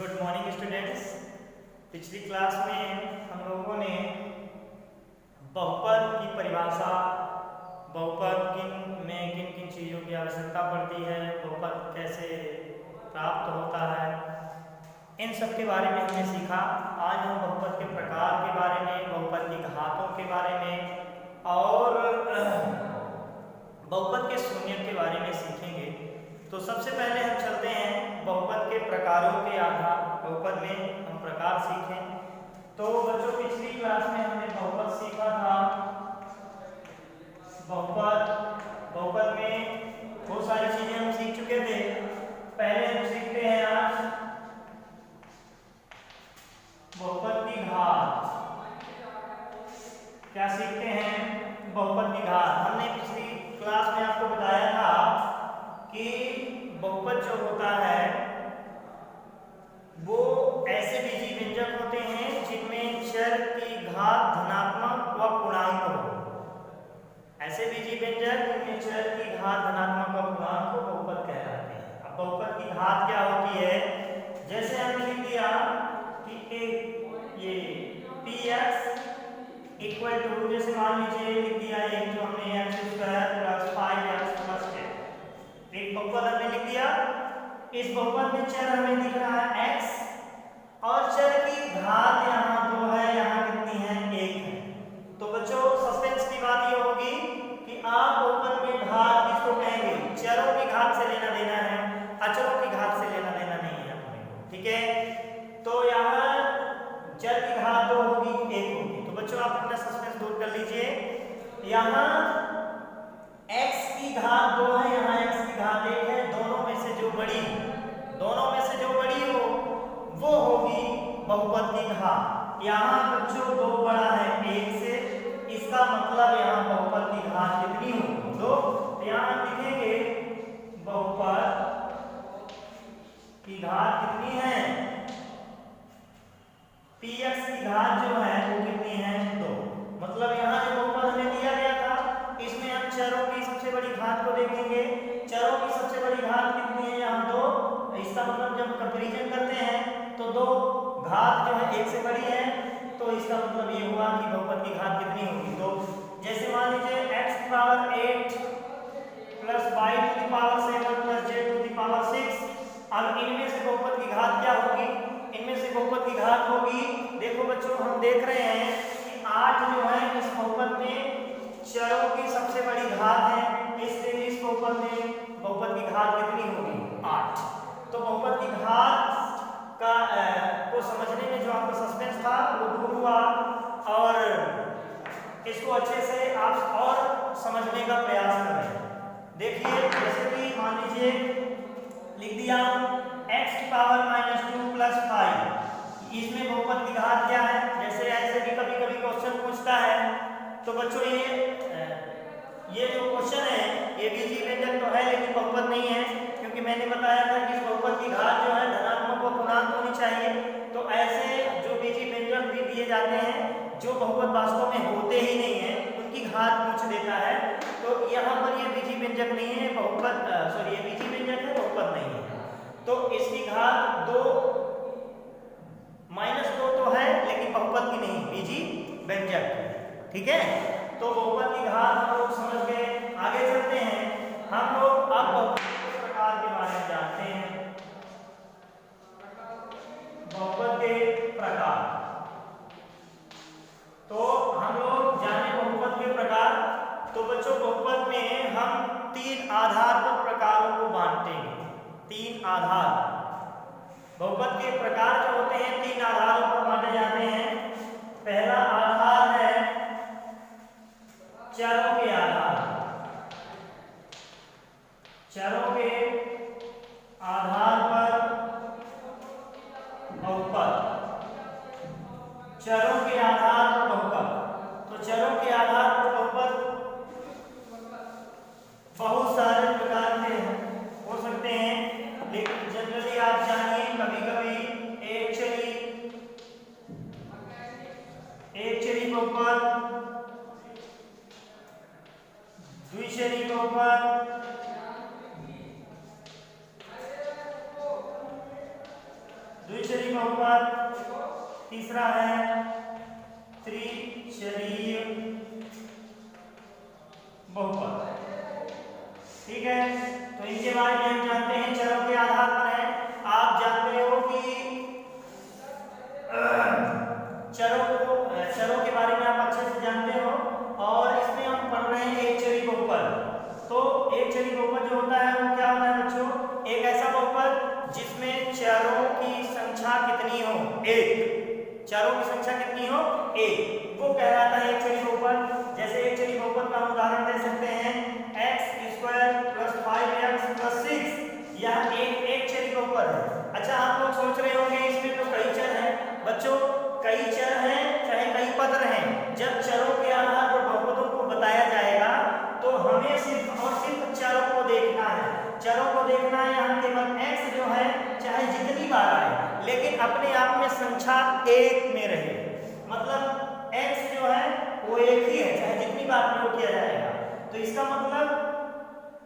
Good morning students. पिछली class में हम लोगों ने बहुपद की परिभाषा, बहुपद में किन किन चीज़ों की आवश्यकता पड़ती है, बहुपद कैसे प्राप्त होता है, इन सब के बारे में हमने सीखा। आज हम बहुपद के प्रकार के बारे में, बहुपद की घातों के बारे में और बहुपद के शून्य के बारे में सीखेंगे। तो सबसे पहले हम चलते हैं बहुपद के प्रकारों के आधार, बहुपद में हम प्रकार सीखें। तो बच्चों पिछली क्लास में हमने बहुपद सीखा था। बहुपद में बहुत सारी चीजें हम सीख चुके थे। पहले हम सीखते हैं आज बहुपद की घात। क्या सीखते हैं? बहुपद की घात। हमने पिछली क्लास में आपको बताया था कि बहुपद जो होता है वो ऐसे बीजीय व्यंजक होते हैं जिनमें चर की घात धनात्मक व पूर्णांक हो। ऐसे बीजीय व्यंजक जिनमें चर की घात धनात्मक व पूर्णांक को बहुपद कहलाते हैं। अब बहुपद की घात क्या होती है? जैसे हमने लिख दिया कि ये px इक्वल टू, जैसे मान लीजिए लिख दिया एक जो हमने x square plus 5x plus 10, एक बहुपद हमने लिख दिया। इस बहुपद में चर हमें दिख रहा है x और चर की घात यहाँ 2 है, यहाँ कितनी है? 1 है। तो बच्चों सस्पेंस की बात ये होगी कि आप बहुपद में घात किसको कहेंगे? चरों की घात से लेना देना है, अचरों की घात से लेना देना नहीं है अपने को, ठीक है? तो यहाँ चर की घात 2 होगी, 1 होगी। तो बच्चों आप अपना सस्पेंस दूर कर लीजिए। यहाँ x की घात 2 है, यहाँ x की घात 1 है। दोनों में से जो बड़ी हो वो होगी बहुपद की घात। यहाँ बच्चों 2 बड़ा है 1 से, इसका मतलब यहाँ बहुपद की घात कितनी होगी? 2। तो यहाँ लिखेंगे बहुपद की घात कितनी है? px की घात जो है वो कितनी है? 2। मतलब यहाँ जो बहुपद हमें दिया गया था इसमें हम चरों की सबसे बड़ी घात को देखेंगे। चरों की सबसे बड़ी घात कितनी है? यहाँ 2। इसका मतलब जब कंपैरिजन करते हैं तो 2 घात जो है 1 से बड़ी है, तो इसका मतलब ये हुआ कि बहुपद की घात कितनी होगी? 2। जैसे मान लीजिए x की power 8 plus y to the power 7 plus z to the power 6। अब इनमें से बहुपद की घात क्या होगी? इनमें से बहुपद की घात होगी, देखो बच्चों हम देख रहे हैं कि 8 जो है इस बहुपद में चरों की सबसे बड़ी घात है, इसलिए इस बहुपद में बहुपद की घात कितनी होगी? 8। तो बहुपद की घात का को समझने में जो आपका सस्पेंस था वो दूर हुआ और इसको अच्छे से आप और समझने का प्रयास करें। देखिए जैसे कि मान लीजिए लिख दिया x की पावर -2 प्लस 5, इसमें बहुपद की घात क्या है? जैसे ऐसे भी कभी कभी क्वेश्चन पूछता है। तो बच्चों ये जो क्वेश्चन है ये बीजीय व्यंजक तो है लेकिन बहुपद नहीं है, क्योंकि मैंने बताया था कि इस बहुपद की घात जो है धनात्मक व पूर्णांक होनी चाहिए। तो ऐसे जो बीजीय व्यंजक भी दिए जाते हैं जो बहुपद वास्तव में होते ही नहीं है उनकी घात पूछ देता है। तो यहाँ पर ये बीजीय व्यंजक नहीं है, बहुपद ये बीजीय व्यंजक है, बहुपद नहीं है। तो इसकी घात 2 -2 तो है लेकिन बहुपद की नहीं, बीजीय व्यंजक, ठीक है? तो बहुपद की घात हम लोग समझ गए। आगे चलते हैं, हम लोग अब बहुपद के प्रकार के बारे में जानते हैं। बहुपद के प्रकार, तो हम लोग जाने बहुपद के प्रकार। तो बच्चों बहुपद में हम 3 आधारभूत प्रकारों को बांटते हैं। 3 आधार बहुपद के प्रकार जो होते हैं 3 आधारों पर बांटे जाते हैं। पहला आधार है चरों के आधार। चरों के आधार पर बहुपद, चरों के आधार पर बहुपद। तो चरों के आधार पर बहुपद बहुत सारे प्रकार के हो सकते हैं, लेकिन जनरली आप जानिए कभी कभी एक चरी बहुपद, द्विचरी बहुपद, द्विचरी बहुपद, तीसरा है त्रिचरीय बहुपद। ठीक है, तो इनके बारे में हम जानते हैं, चरों के आधार पर है। आप जानते हो कि चरों के बारे में आप अच्छे से जानते हो, और इसमें हम पढ़ रहे हैं एक चरी बहुपद। तो एक चरी बहुपद जो होता है वो क्या होता है बच्चों, एक ऐसा बहुपद जिसमें चरों की संख्या कितनी हो, एक। चरों की संख्या कितनी हो, एक, वो कहलाता है एक चरी बहुपद। जैसे एक चरी बहुपद का हम उदाहरण दे सकते हैं, x² + 5x + 6, यह एक चरी बहुपद है। अच्छा, आप लोग सोच रहे होंगे इसमें तो कई चर हैं। बच्चों, कई चर हैं चाहे कई पद रहें, जब चरों के आधार पर बहुपदों को बताया जाएगा तो हमें सिर्फ और सिर्फ चरों को देखना है। चरों को देखना है, यहाँ केवल x जो है चाहे जितनी बार आए लेकिन अपने आप में संख्या एक में रहे। मतलब x जो है वो एक ही है चाहे जितनी बार प्रयोग किया जाएगा। तो इसका मतलब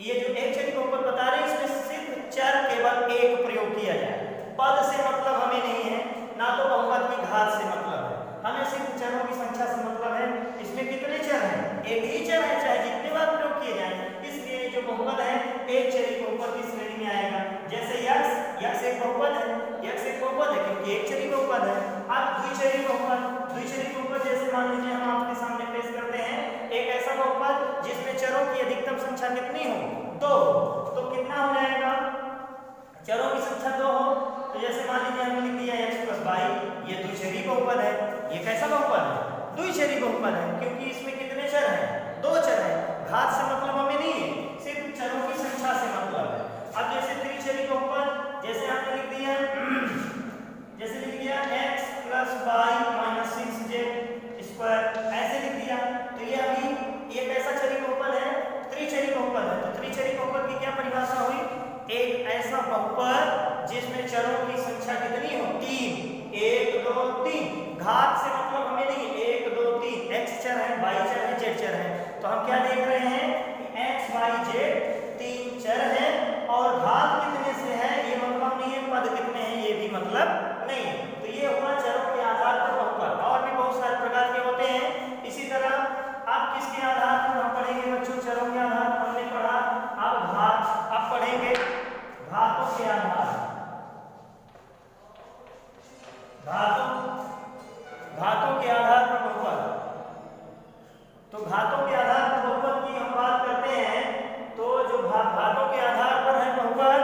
ये जो एक चरी बहुपद बता रहे हैं इसमें सिर्फ चर केवल एक प्रयोग किया जाए। पद से मतलब हमें नहीं है, ना तो बहुपद की घात से मतलब है, हमें सिर्फ चरों की संख्या से मतलब है। इसमें कितने चर हैं, एक ही चर है चाहे जितने बार प्रयोग किए जाए, इसलिए जो बहुपद है एक चरी बहुपद की श्रेणी में आएगा। जैसे यक्स एक बहुपद है, यक्स एक बहुपद है क्योंकि एक चरी बहुपद है। अब द्विचरी बहुपद जैसे मान लीजिए हम आपके सामने पेश करते हैं एक ऐसा बहुपद जिसमें चरों की अधिकतम संख्या कितनी हो, 2। तो कितना हो जाएगा, चरों की संख्या 2 हो, तो जैसे मान लीजिए हमने लिख दिया x + y, ये द्विचरी बहुपद है। ये कैसा बहुपद है, द्विचरी बहुपद है, क्योंकि इसमें कितने चर हैं, 2 चर हैं। घात से मतलब हमें नहीं है, सिर्फ चरों की संख्या से मतलब है। अब जैसे त्रिचरी बहुपद, जैसे हमने लिख दिया जैसे लिख दिया x + y - 6z², ऐसे लिख दिया, तो ये अभी एक ऐसा चरी बहुपद है, त्रिचरी बहुपद है। तो त्रिचरी बहुपद की क्या परिभाषा हुई, एक ऐसा बहुपद जिसमें चरों की संख्या कितनी हो, 3, 1 2 3। घात से मतलब हमें नहीं, 1 2 3, x चर है, y चर है, z चर है। तो हम क्या देख रहे हैं कि x y z 3 चर हैं, और घात कितने से है ये मतलब नहीं है, पद कितने हैं ये भी मतलब नहीं। तो ये हुआ चरों के आधार पर बहुपद। और भी बहुत सारे प्रकार के होते हैं। इसी तरह आप किसके आधार पर हम पढ़ेंगे बच्चों, चरों के आधार पर हमने पढ़ा, अब घात आप पढ़ेंगे घातों के आधार, घातों के आधार पर बहुपद। तो घातों के आधार पर बहुपद की हम बात करते हैं, तो जो घातों के आधार पर है बहुपद,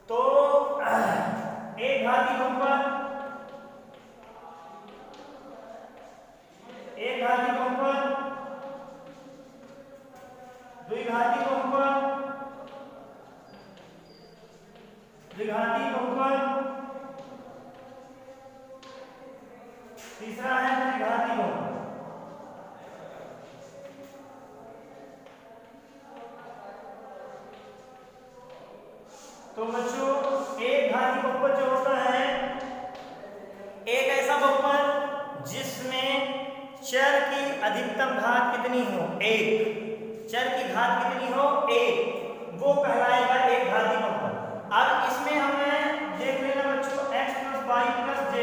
तो एक घाती बहुपद, एक घाती बहुपद, द्विघाती बहुपद, द्विघाती बहुपद, तीसरा है त्रिघाती बहुपद। तो बच्चों एक घाती बहुपद जो होता है, एक ऐसा बहुपद जिसमें चर की अधिकतम घात कितनी हो, 1। चर की घात कितनी हो, 1, वो कहलाएगा एक घाती बहुपद। अब इसमें हमें देख लेना बच्चों, x + y + z,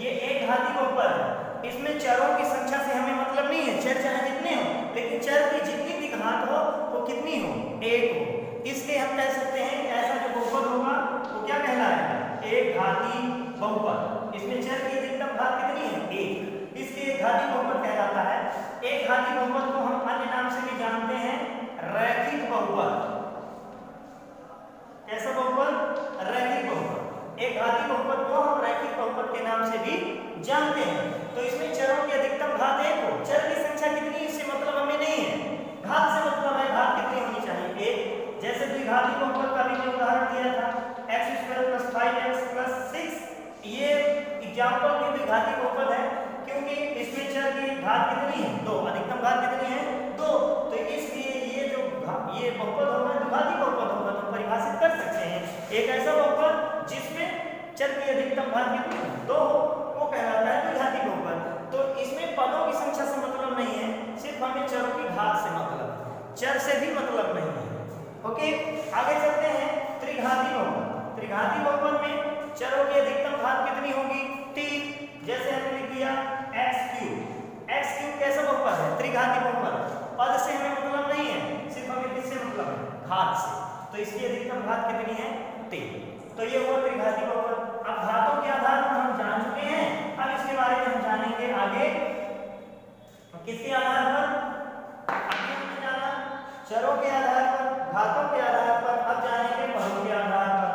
ये एक घाती बहुपद है। इसमें चरों की संख्या से हमें मतलब नहीं है, चर चाहे जितने हो, लेकिन चर की जितनी भी घात हो वो कितनी हो, 1 हो। इसलिए हम कह सकते हैं कि ऐसा जो बहुपद होगा वो क्या कहलाएगा, एक घाती बहुपद। इसमें चर की अधिकतम घात कितनी है, 1, इसलिए एक घाती बहुपद कहलाता है। एक घाती बहुपद को हम अन्य नाम से भी जानते हैं, रैखिक बहुपद। कैसा बहुपद, रैखिक बहुपद। एक घाती बहुपद को हम रैखिक बहुपद के नाम से भी जानते हैं। तो इसमें चरों की अधिकतम घात 1 हो, चर की संख्या कितनी इससे मतलब हमें नहीं है, घात से मतलब है घात कितनी होनी चाहिए, 1। जैसे द्विघाती बहुपद का भी मैं उदाहरण दिया था, x² + 5x + 6, ये एग्जांपल की द्विघाती बहुपद है, क्योंकि इसमें चर की घात कितनी है, 2, अधिकतम घात कितनी है, 2। तो इसलिए ये बहुपद होगा, द्विघाती बहुपद होगा। तो परिभाषित कर सकते हैं एक ऐसा बहुपद जिसमें चर की अधिकतम घात कितनी है, 2, वो कहलाता है द्विघाती बहुपद। तो इसमें पदों की संख्या से मतलब नहीं है, सिर्फ हमें चरों की घात से मतलब है, चर से भी मतलब नहीं है। ओके, आगे चलते हैं त्रिघाती बहुपद। त्रिघाती बहुपद में चरों की अधिकतम घात कितनी होगी? 3। जैसे हमने लिख दिया x क्यूब कैसा बहुपद है? त्रिघाती बहुपद। पद से हमें मतलब नहीं है, सिर्फ हमें किससे मतलब है? घात से। तो इसकी अधिकतम घात कितनी है? 3। तो ये हुआ त्रिघाती बहुपद। अब घातों के आधार पर हम जान चुके हैं, अब इसके बारे में हम जानेंगे आगे। किसके आधार पर? अभी हमने जाना चरों के आधार पर, घातों के आधार पर, अब जानेंगे पदों के आधार पर।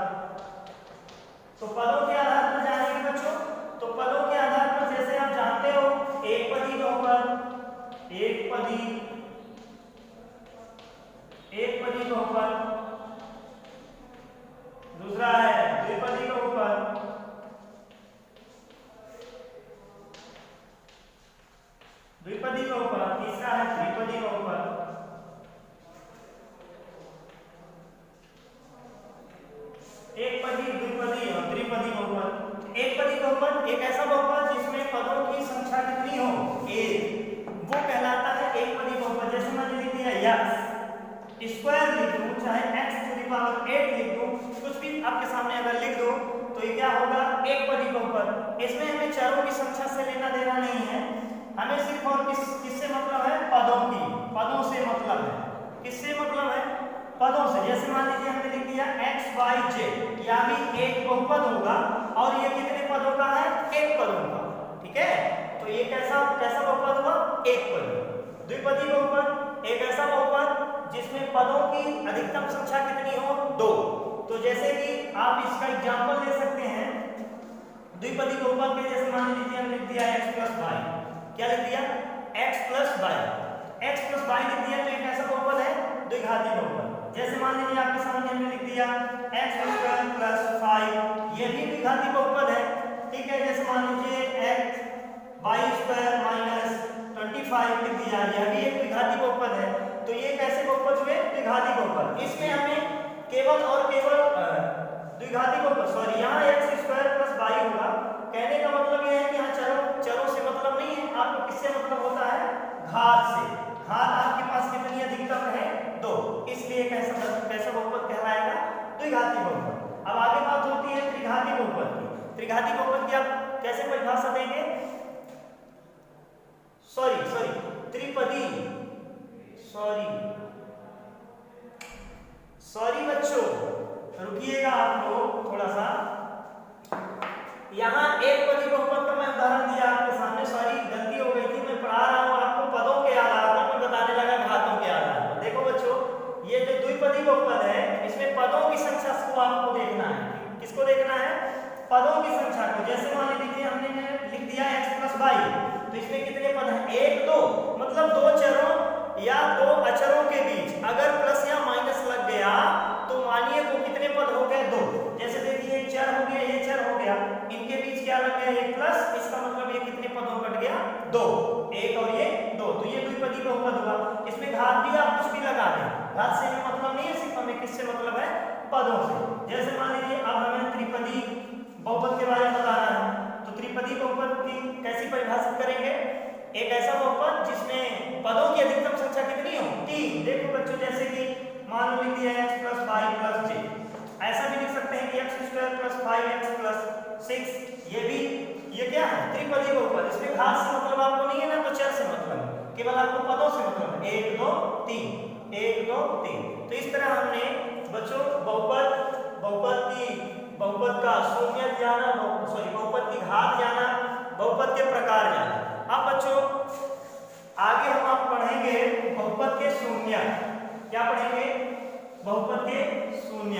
तो पदों के आधार पर जानेंगे बच्चों। तो पदों के आधार पर जैसे आप जानते हो, एक पदी बहुपद, एक पदी बहुपद, दूसरा है द्विपदी बहुपद, तीसरा है त्रिपदी बहुपद। एक पदी, द्विपदी और त्रिपदी बहुपद। एक पदी बहुपद एक ऐसा बहुपद जिसमें पदों की संख्या कितनी हो? 1, वो कहलाता है एक पदी बहुपद। जैसे मैंने लिख दिया x स्क्वायर लिख दूं, चाहे x टू द पावर 8 लिख दूं, कुछ भी आपके सामने अगर लिख दो तो ये क्या होगा? एक पदी बहुपद। इसमें हमें चरों की संख्या से लेना देना नहीं है, हमें सिर्फ और किससे मतलब है? पदों से मतलब है। किससे मतलब है? पदों से। जैसे मान लीजिए हमने लिख दिया x y z, यह भी एक बहुपद होगा और ये कितने पदों का है? एक पदों का। ठीक है, तो ये कैसा बहुपद हुआ? एक पदी। द्विपदी बहुपद एक ऐसा बहुपद जिसमें पदों की अधिकतम संख्या कितनी हो? 2। तो जैसे कि आप इसका एग्जांपल ले सकते हैं द्विपदी बहुपद के। जैसे मान लीजिए हमने लिख दिया x प्लस वाई, क्या लिख दिया? x प्लस वाई लिख दिया, तो एक ऐसा बहुपद है द्विघाती बहुपद। जैसे मान लीजिए आपके सामने हमने लिख दिया x स्क्वायर प्लस 5, ये भी द्विघाती बहुपद है। ठीक है, जैसे मान लीजिए x y स्क्वायर माइनस 25 लिख दिया, यह भी एक द्विघाती बहुपद है। तो ये कैसे बहुपद हुए? द्विघाती बहुपद। इसमें हमें केवल द्विघाती बहुपद, सॉरी, यहाँ x स्क्वायर प्लस y होगा। कहने का मतलब यह है कि यहाँ चरों से मतलब नहीं है, आपको किससे मतलब होता है? घात से। घात आपके पास कितनी अधिकतम है? 2, इसलिए कैसा बहुपद कहलाएगा? द्विघाती बहुपद। अब आगे बात होती है त्रिघाती बहुपद की। त्रिघाती बहुपद की आप कैसे परिभाषा देंगे? सॉरी बच्चों, रुकिएगा आप लोग थोड़ा सा। यहाँ एक पदी बहुपद का मैं उदाहरण दिया आपके सामने, सॉरी गलती हो गई थी, मैं पढ़ा रहा हूँ आपको पदों के आधार पर, मैं बताने लगा घातों के आधार पर। देखो बच्चों, ये जो द्विपदी बहुपद है इसमें पदों की संख्या को आपको देखना है। किसको देखना है? पदों की संख्या को। जैसे मान लीजिए हमने लिख दिया x प्लस वाई, तो इसमें कितने पद हैं? 1 2, मतलब 2 चरों या 2 अचरों के बीच अगर प्लस या माइनस लग गया तो मानिए वो कितने पद हो गए? 2। जैसे देखिए एक चर हो गया, ये चर हो गया, इनके बीच क्या लग गया? 1 प्लस, इसका मतलब ये कितने पदों कट गया? 2, 1 और ये 2, तो ये द्विपदी बहुपद हुआ। इसमें घात भी आप कुछ भी लगा दें, घात से हमें मतलब नहीं है, सिर्फ हमें किससे मतलब है? पदों से। जैसे मान लीजिए अब हमें त्रिपदी बहुपद के बारे में बताना है, तो त्रिपदी बहुपद की कैसी परिभाषित करेंगे? एक ऐसा बहुपद जिसमें पदों की अधिकतम संख्या कितनी हो? 3। देखो बच्चों, जैसे कि मान लो लिख दिया x plus Y plus j, ऐसा भी लिख सकते हैं कि x square plus 5x plus 6, ये क्या है? त्रिपदी बहुपद। इसमें घात से मतलब आपको नहीं है ना, तो चर से मतलब, केवल आपको पदों से मतलब है। 1 2 3, 1 2 3। तो इस तरह हमने बच्चों बहुपद का शून्य जाना, बहुपद की घात जाना, बहुपद के प्रकार जाना। अब बच्चों आगे हम आप पढ़ेंगे बहुपद के शून्य। क्या पढ़ेंगे? बहुपद के शून्य।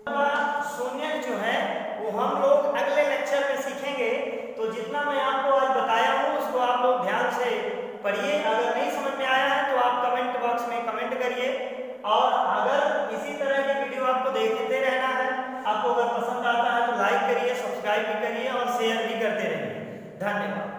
तो शून्य जो है वो हम लोग अगले लेक्चर में सीखेंगे। तो जितना मैं आपको आज बताया हूँ उसको आप लोग ध्यान से पढ़िए। अगर नहीं समझ में आया है तो आप कमेंट बॉक्स में कमेंट करिए, और अगर इसी तरह की वीडियो आपको देखते रहना है, आपको अगर पसंद आता है तो लाइक करिए, सब्सक्राइब भी करिए और शेयर भी करते रहिए। धन्यवाद।